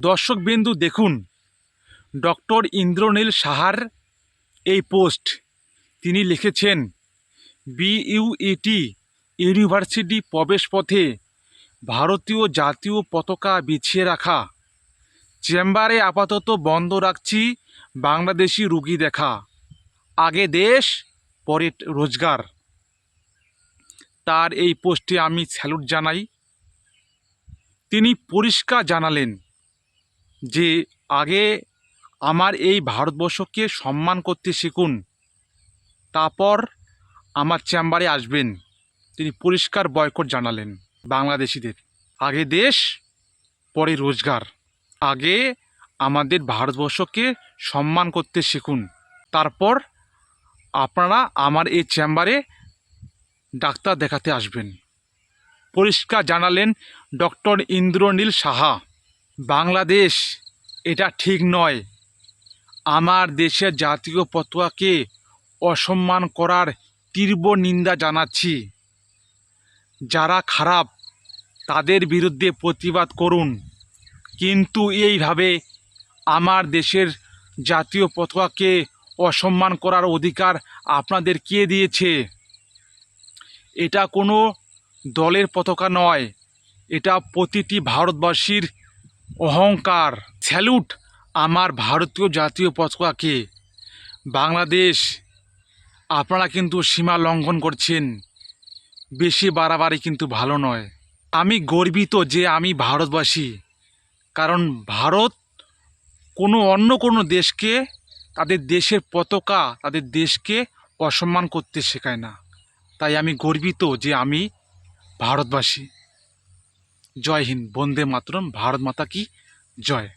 দর্শকবিন্দু দেখুন, ডক্টর ইন্দ্রনীল সাহার এই পোস্ট। তিনি লিখেছেন, বিইউইটি ইউনিভার্সিটি প্রবেশপথে ভারতীয় জাতীয় পতাকা বিছিয়ে রাখা, চেম্বারে আপাতত বন্ধ রাখছি বাংলাদেশি রুগী দেখা, আগে দেশ পরে রোজগার। তার এই পোস্টে আমি স্যালুট জানাই। তিনি পরিষ্কার জানালেন যে আগে আমার এই ভারতবর্ষকে সম্মান করতে শিখুন, তারপর আমার চেম্বারে আসবেন। তিনি পরিষ্কার বয়কট জানালেন বাংলাদেশিদের। আগে দেশ পরে রোজগার। আগে আমাদের ভারতবর্ষকে সম্মান করতে শিখুন, তারপর আপনারা আমার এই চেম্বারে ডাক্তার দেখাতে আসবেন। পরিষ্কার জানালেন ডক্টর ইন্দ্রনীল সাহা। বাংলাদেশ এটা ঠিক নয়। আমার দেশের জাতীয় পতাকাকে অসম্মান করার তীব্র নিন্দা জানাচ্ছি। যারা খারাপ তাদের বিরুদ্ধে প্রতিবাদ করুন, কিন্তু এইভাবে আমার দেশের জাতীয় পতাকাকে অসম্মান করার অধিকার আপনাদের কে দিয়েছে? এটা কোনো দলের পতাকা নয়, এটা প্রতিটি ভারতবাসীর অহংকার। স্যালুট আমার ভারতীয় জাতীয় পতাকাকে। বাংলাদেশ, আপনারা কিন্তু সীমা লঙ্ঘন করছেন। বেশি বাড়াবাড়ি কিন্তু ভালো নয়। আমি গর্বিত যে আমি ভারতবাসী, কারণ ভারত অন্য কোনো দেশকে, তাদের দেশের পতাকা, তাদের দেশকে অসম্মান করতে শেখায় না। তাই আমি গর্বিত যে আমি ভারতবাসী। জয় হিন্দ, বন্দে মাতরম, ভারত মাতা কি জয়।